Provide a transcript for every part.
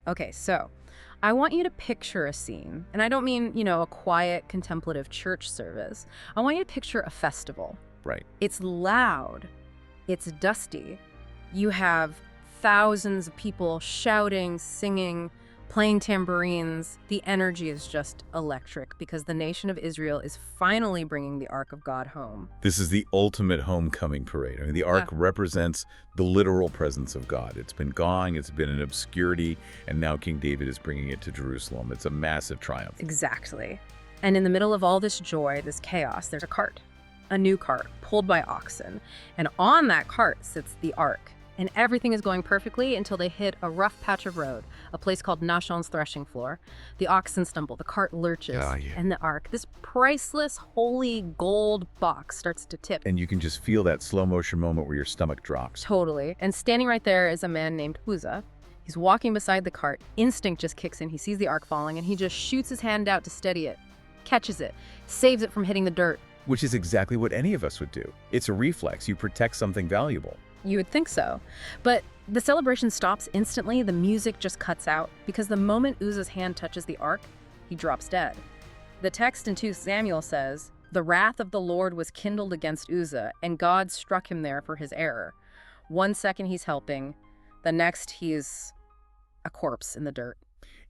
Okay, so I want you to picture a scene. And I don't mean, a quiet, contemplative church service. I want you to picture a festival. Right. It's loud. It's dusty. You have thousands of people shouting, singing, playing tambourines. The energy is just electric because the nation of Israel is finally bringing the Ark of God home. This is the ultimate homecoming parade. I mean, the Ark represents the literal presence of God. It's been gone, it's been in obscurity, and now King David is bringing it to Jerusalem. It's a massive triumph. Exactly. And in the middle of all this joy, this chaos, there's a cart. A new cart pulled by oxen. And on that cart sits the Ark. And everything is going perfectly until they hit a rough patch of road, a place called NACHON'S threshing floor. The oxen stumble, the cart lurches, and the Ark, this priceless, holy gold box, starts to tip. And you can just feel that slow motion moment where your stomach drops. Totally. And standing right there is a man named Uzzah. He's walking beside the cart. Instinct just kicks in. He sees the Ark falling, and he just shoots his hand out to steady it, catches it, saves it from hitting the dirt. Which is exactly what any of us would do. It's a reflex. You protect something valuable. You would think so. But the celebration stops instantly. The music just cuts out because the moment Uzzah's hand touches the Ark, he drops dead. The text in 2 Samuel says, "The wrath of the Lord was kindled against Uzzah, and God struck him there for his error." 1 second he's helping, the next he's a corpse in the dirt.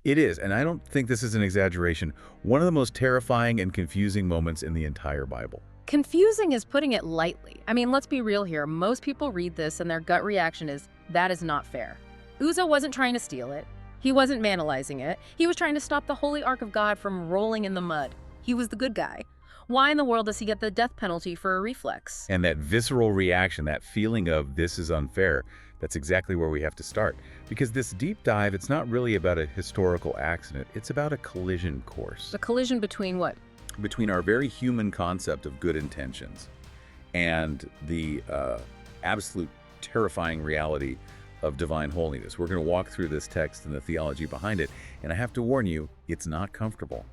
It is, and I don't think this is an exaggeration, one of the most terrifying and confusing moments in the entire Bible. Confusing is putting it lightly. I mean, let's be real here. Most people read this and their gut reaction is, that is not fair. Uzzah wasn't trying to steal it. He wasn't vandalizing it. He was trying to stop the holy Ark of God from rolling in the mud. He was the good guy. Why in the world does he get the death penalty for a reflex? And that visceral reaction, that feeling of this is unfair, that's exactly where we have to start. Because this deep dive, it's not really about a historical accident. It's about a collision course. A collision between what? Between our very human concept of good intentions and the absolute terrifying reality of divine holiness. We're going to walk through this text and the theology behind it, and I have to warn you, it's not comfortable.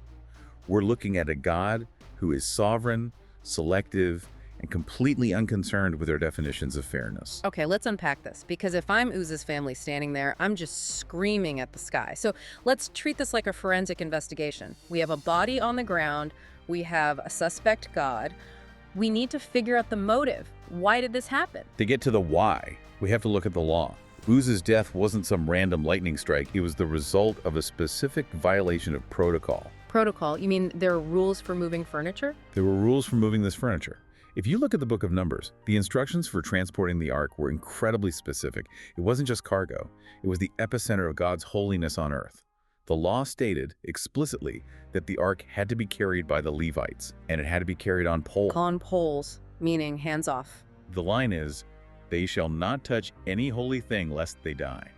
We're looking at a God who is sovereign, selective, and completely unconcerned with our definitions of fairness. Okay, let's unpack this, because if I'm Uzzah's family standing there, I'm just screaming at the sky. So let's treat this like a forensic investigation. We have a body on the ground. We have a suspect God. We need to figure out the motive. Why did this happen? To get to the why, we have to look at the law. Uzzah's death wasn't some random lightning strike. It was the result of a specific violation of protocol. Protocol? You mean there are rules for moving furniture? There were rules for moving this furniture. If you look at the book of Numbers, the instructions for transporting the ark were incredibly specific. It wasn't just cargo. It was the epicenter of God's holiness on earth. The law stated explicitly that the ark had to be carried by the Levites, and it had to be carried on poles. On poles, meaning hands off. The line is, "They shall not touch any holy thing lest they die."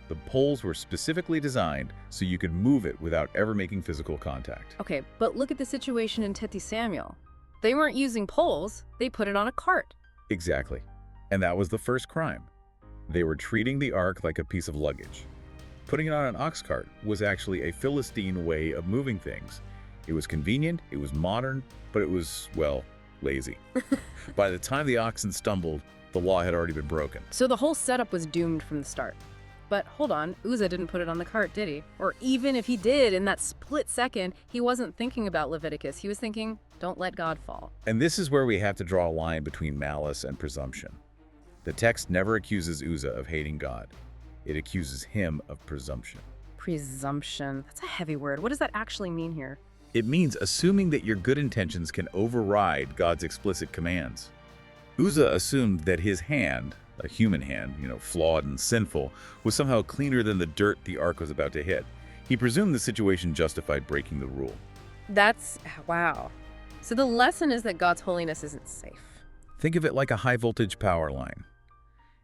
The poles were specifically designed so you could move it without ever making physical contact. Okay, but look at the situation in 2 Samuel. They weren't using poles, they put it on a cart. Exactly. And that was the first crime. They were treating the ark like a piece of luggage. Putting it on an ox cart was actually a Philistine way of moving things. It was convenient, it was modern, but it was, well, lazy. By the time the oxen stumbled, the law had already been broken. So the whole setup was doomed from the start. But hold on, Uzzah didn't put it on the cart, did he? Or even if he did, in that split second, he wasn't thinking about Leviticus. He was thinking, don't let God fall. And this is where we have to draw a line between malice and presumption. The text never accuses Uzzah of hating God. It accuses him of presumption. Presumption. That's a heavy word. What does that actually mean here? It means assuming that your good intentions can override God's explicit commands. Uzzah assumed that his hand, a human hand, flawed and sinful, was somehow cleaner than the dirt the ark was about to hit. He presumed the situation justified breaking the rule. Wow. So the lesson is that God's holiness isn't safe. Think of it like a high-voltage power line.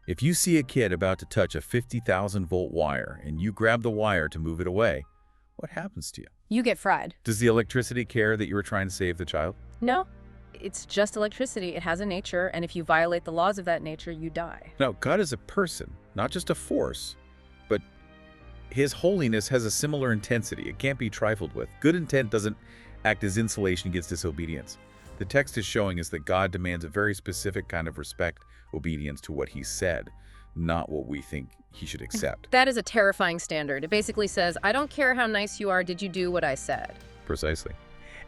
If you see a kid about to touch a 50,000-volt wire and you grab the wire to move it away, what happens to you? You get fried. Does the electricity care that you were trying to save the child? No. It's just electricity. It has a nature, and if you violate the laws of that nature, you die. No, God is a person, not just a force. But his holiness has a similar intensity. It can't be trifled with. Good intent doesn't act as insulation against disobedience. The text is showing us that God demands a very specific kind of respect, obedience to what he said. not what we think he should accept. That is a terrifying standard. It basically says, I don't care how nice you are, did you do what I said? Precisely.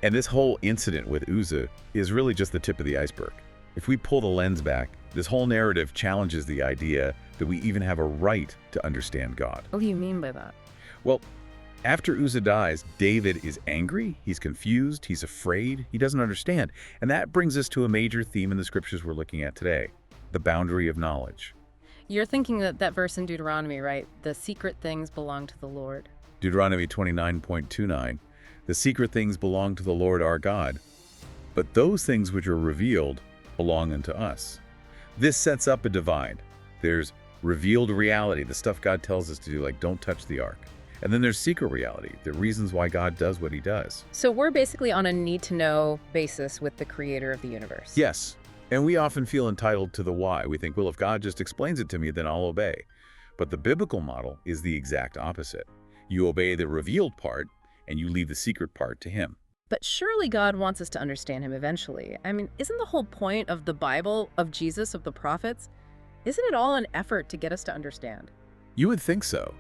And this whole incident with Uzzah is really just the tip of the iceberg. If we pull the lens back, this whole narrative challenges the idea that we even have a right to understand God. What do you mean by that? Well, after Uzzah dies, David is angry, he's confused, he's afraid, he doesn't understand. And that brings us to a major theme in the scriptures we're looking at today, the boundary of knowledge. You're thinking that verse in Deuteronomy, right? The secret things belong to the Lord. Deuteronomy 29:29, the secret things belong to the Lord our God, but those things which are revealed belong unto us. This sets up a divide. There's revealed reality, the stuff God tells us to do, like don't touch the ark. And then there's secret reality, the reasons why God does what he does. So we're basically on a need-to-know basis with the creator of the universe. Yes, and we often feel entitled to the why. We think, well, if God just explains it to me, then I'll obey. But the biblical model is the exact opposite. You obey the revealed part, and you leave the secret part to him. But surely God wants us to understand him eventually. I mean, isn't the whole point of the Bible, of Jesus, of the prophets, isn't it all an effort to get us to understand? You would think so.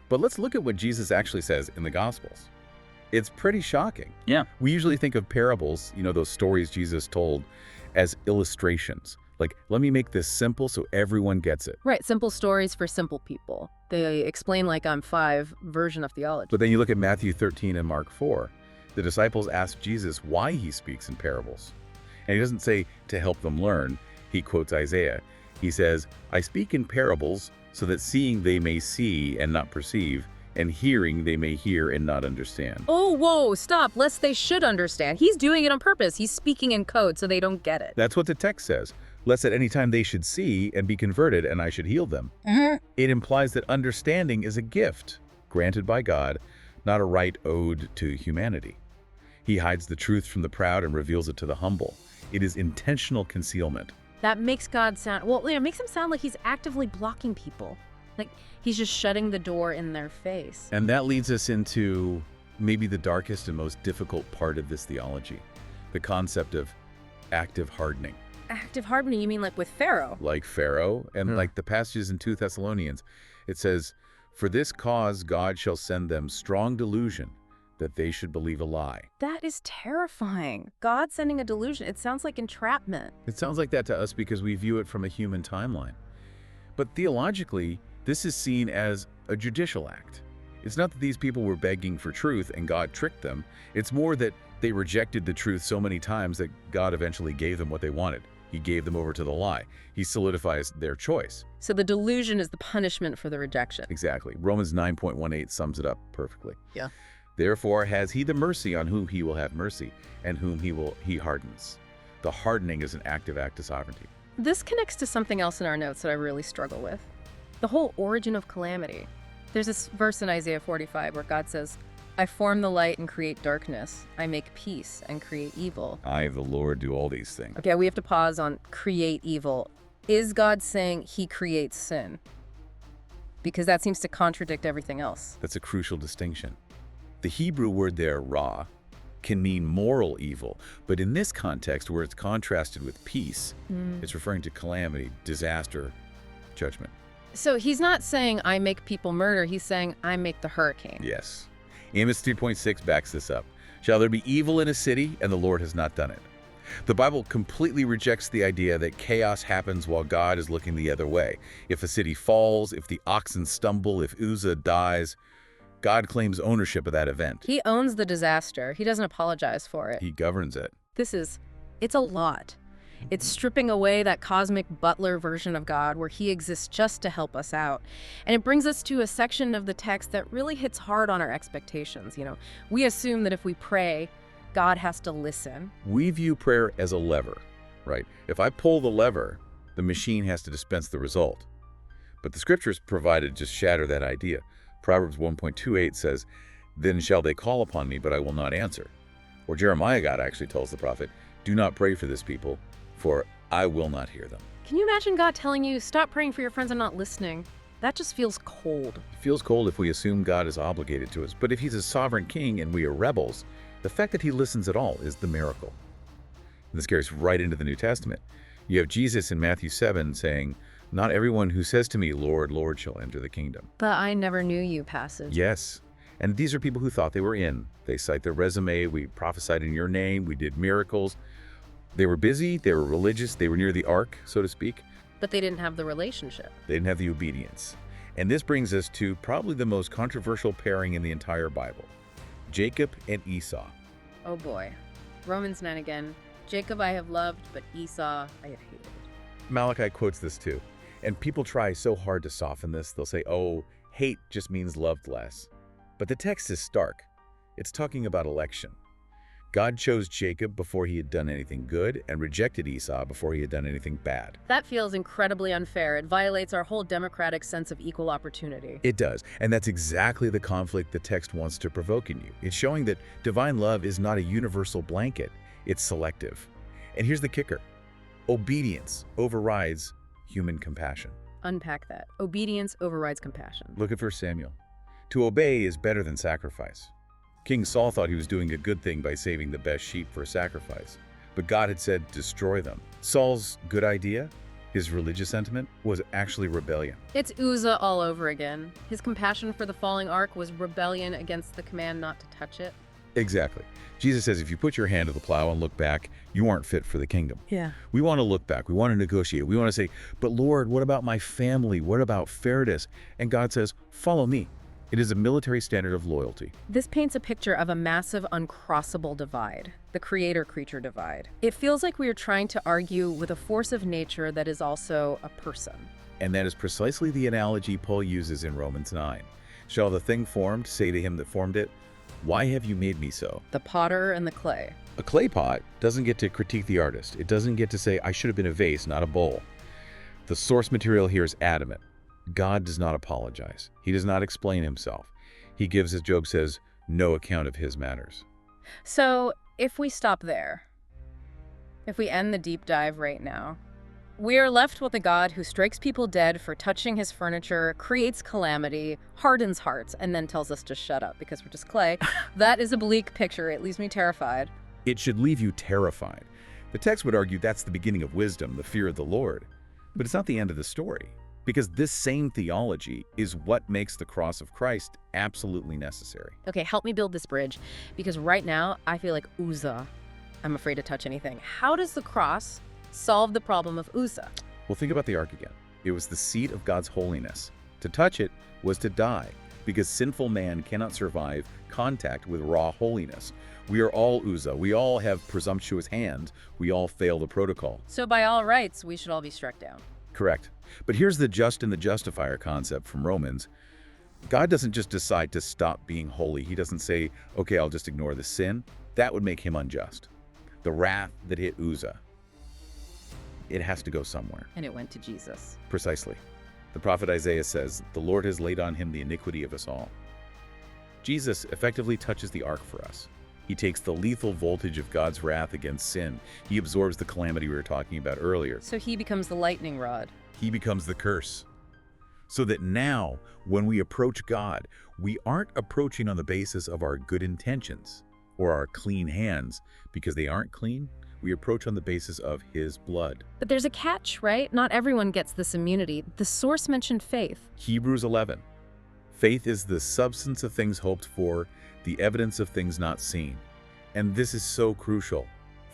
But let's look at what Jesus actually says in the Gospels. It's pretty shocking. Yeah. We usually think of parables, those stories Jesus told, as illustrations. Like, let me make this simple so everyone gets it. Right, simple stories for simple people. They explain like I'm 5 version of theology. But then you look at Matthew 13 and Mark 4. The disciples ask Jesus why he speaks in parables. And he doesn't say to help them learn. He quotes Isaiah. He says, I speak in parables so that seeing they may see and not perceive, and hearing they may hear and not understand. Oh, whoa, stop, lest they should understand. He's doing it on purpose. He's speaking in code so they don't get it. That's what the text says. Lest at any time they should see and be converted and I should heal them. It implies that understanding is a gift granted by God, not a right owed to humanity. He hides the truth from the proud and reveals it to the humble. It is intentional concealment. That makes God sound, well, it makes him sound like he's actively blocking people. Like he's just shutting the door in their face. And that leads us into maybe the darkest and most difficult part of this theology, the concept of active hardening. Active hardening, you mean like with Pharaoh? Like Pharaoh, and like the passages in 2 Thessalonians. It says, for this cause God shall send them strong delusion, that they should believe a lie. That is terrifying. God sending a delusion. It sounds like entrapment. It sounds like that to us because we view it from a human timeline. But theologically, this is seen as a judicial act. It's not that these people were begging for truth and God tricked them. It's more that they rejected the truth so many times that God eventually gave them what they wanted. He gave them over to the lie. He solidifies their choice. So the delusion is the punishment for the rejection. Exactly. Romans 9:18 sums it up perfectly. Yeah. Therefore has he the mercy on whom he will have mercy, and whom he hardens. The hardening is an active act of sovereignty. This connects to something else in our notes that I really struggle with. The whole origin of calamity. There's this verse in Isaiah 45 where God says, I form the light and create darkness. I make peace and create evil. I, the Lord, do all these things. Okay, we have to pause on create evil. Is God saying he creates sin? Because that seems to contradict everything else. That's a crucial distinction. The Hebrew word there, ra, can mean moral evil, but in this context where it's contrasted with peace, it's referring to calamity, disaster, judgment. So he's not saying I make people murder, he's saying I make the hurricane. Yes. Amos 3:6 backs this up. Shall there be evil in a city, and the Lord has not done it? The Bible completely rejects the idea that chaos happens while God is looking the other way. If a city falls, if the oxen stumble, if Uzzah dies, God claims ownership of that event. He owns the disaster. He doesn't apologize for it. He governs it. It's a lot. It's stripping away that cosmic butler version of God where he exists just to help us out. And it brings us to a section of the text that really hits hard on our expectations. We assume that if we pray, God has to listen. We view prayer as a lever, right? If I pull the lever, the machine has to dispense the result. But the scriptures provided just shatter that idea. Proverbs 1:28 says, then shall they call upon me, but I will not answer. Or Jeremiah, God actually tells the prophet, do not pray for this people, for I will not hear them. Can you imagine God telling you, stop praying for your friends and not listening? That just feels cold. It feels cold if we assume God is obligated to us, but if he's a sovereign king and we are rebels, the fact that he listens at all is the miracle. And this carries right into the New Testament. You have Jesus in Matthew 7 saying, Not everyone who says to me, Lord, Lord, shall enter the kingdom. But I never knew you passage. Yes. And these are people who thought they were in. They cite their resume. We prophesied in your name. We did miracles. They were busy. They were religious. They were near the ark, so to speak. But they didn't have the relationship. They didn't have the obedience. And this brings us to probably the most controversial pairing in the entire Bible, Jacob and Esau. Oh boy. Romans 9 again. Jacob I have loved, but Esau I have hated. Malachi quotes this too. And people try so hard to soften this. They'll say, oh, hate just means loved less. But the text is stark. It's talking about election. God chose Jacob before he had done anything good and rejected Esau before he had done anything bad. That feels incredibly unfair. It violates our whole democratic sense of equal opportunity. It does. And that's exactly the conflict the text wants to provoke in you. It's showing that divine love is not a universal blanket. It's selective. And here's the kicker. Obedience overrides human compassion. Unpack that. Obedience overrides compassion. Look at 1 Samuel. To obey is better than sacrifice. King Saul thought he was doing a good thing by saving the best sheep for a sacrifice, but God had said, destroy them. Saul's good idea, his religious sentiment, was actually rebellion. It's Uzzah all over again. His compassion for the falling ark was rebellion against the command not to touch it. Exactly. Jesus says if you put your hand to the plow and look back, you aren't fit for the kingdom. Yeah. We want to look back. We want to negotiate. We want to say, but Lord, what about my family? What about fairness? And God says, follow me. It is a military standard of loyalty. This paints a picture of a massive, uncrossable divide, the creator-creature divide. It feels like we are trying to argue with a force of nature that is also a person. And that is precisely the analogy Paul uses in Romans 9. Shall the thing formed say to him that formed it, why have you made me so? The potter and the clay. A clay pot doesn't get to critique the artist. It doesn't get to say, I should have been a vase, not a bowl. The source material here is adamant. God does not apologize. He does not explain himself. He gives, as Job says, no account of his matters. So, if we stop there, if we end the deep dive right now, we are left with a God who strikes people dead for touching his furniture, creates calamity, hardens hearts, and then tells us to shut up because we're just clay. That is a bleak picture. It leaves me terrified. It should leave you terrified. The text would argue that's the beginning of wisdom, the fear of the Lord. But it's not the end of the story. Because this same theology is what makes the cross of Christ absolutely necessary. Okay, help me build this bridge, because right now I feel like Uzzah. I'm afraid to touch anything. How does the cross solve the problem of Uzzah? Well, think about the ark again. It was the seat of God's holiness. To touch it was to die, because sinful man cannot survive contact with raw holiness. We are all Uzzah. We all have presumptuous hands. We all fail the protocol. So by all rights, we should all be struck down. Correct. But here's the just and the justifier concept from Romans. God doesn't just decide to stop being holy. He doesn't say, okay, I'll just ignore the sin. That would make him unjust. The wrath that hit Uzzah, it has to go somewhere. And it went to Jesus. Precisely. The prophet Isaiah says, the Lord has laid on him the iniquity of us all. Jesus effectively touches the ark for us. He takes the lethal voltage of God's wrath against sin. He absorbs the calamity we were talking about earlier. So he becomes the lightning rod. He becomes the curse. So that now, when we approach God, we aren't approaching on the basis of our good intentions or our clean hands, because they aren't clean. We approach on the basis of his blood. But there's a catch, right? Not everyone gets this immunity. The source mentioned faith. Hebrews 11. Faith is the substance of things hoped for, the evidence of things not seen. And this is so crucial.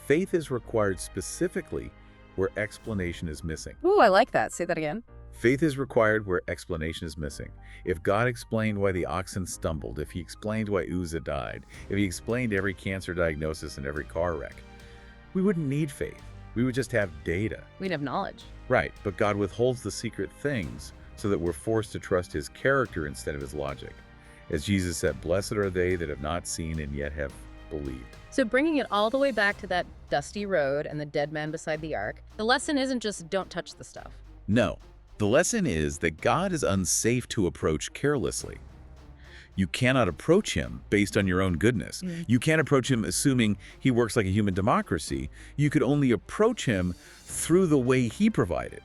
Faith is required specifically where explanation is missing. Ooh, I like that. Say that again. Faith is required where explanation is missing. If God explained why the oxen stumbled, if he explained why Uzzah died, if he explained every cancer diagnosis and every car wreck, we wouldn't need faith. We would just have data. We'd have knowledge. Right, but God withholds the secret things so that we're forced to trust his character instead of his logic. As Jesus said, blessed are they that have not seen and yet have believed. So bringing it all the way back to that dusty road and the dead man beside the ark, the lesson isn't just don't touch the stuff. No, the lesson is that God is unsafe to approach carelessly. You cannot approach him based on your own goodness. You can't approach him assuming he works like a human democracy. You could only approach him through the way he provided,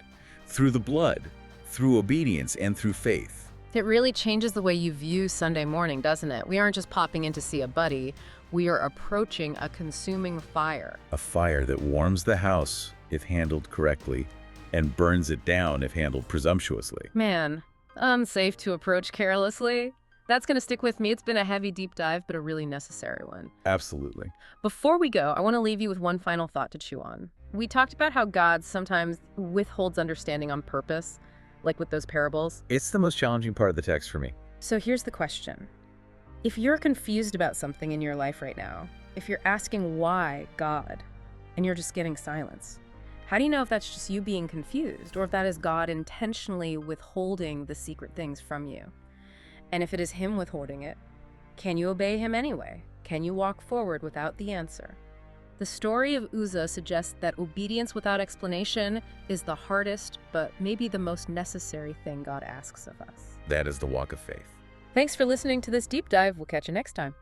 through the blood, through obedience, and through faith. It really changes the way you view Sunday morning, doesn't it? We aren't just popping in to see a buddy. We are approaching a consuming fire. A fire that warms the house if handled correctly, and burns it down if handled presumptuously. Man, unsafe to approach carelessly. That's going to stick with me. It's been a heavy deep dive, but a really necessary one. Absolutely. Before we go, I want to leave you with one final thought to chew on. We talked about how God sometimes withholds understanding on purpose, like with those parables. It's the most challenging part of the text for me. So here's the question. If you're confused about something in your life right now, if you're asking why God, and you're just getting silence, how do you know if that's just you being confused, or if that is God intentionally withholding the secret things from you? And if it is Him withholding it, can you obey Him anyway? Can you walk forward without the answer? The story of Uzzah suggests that obedience without explanation is the hardest, but maybe the most necessary thing God asks of us. That is the walk of faith. Thanks for listening to this deep dive. We'll catch you next time.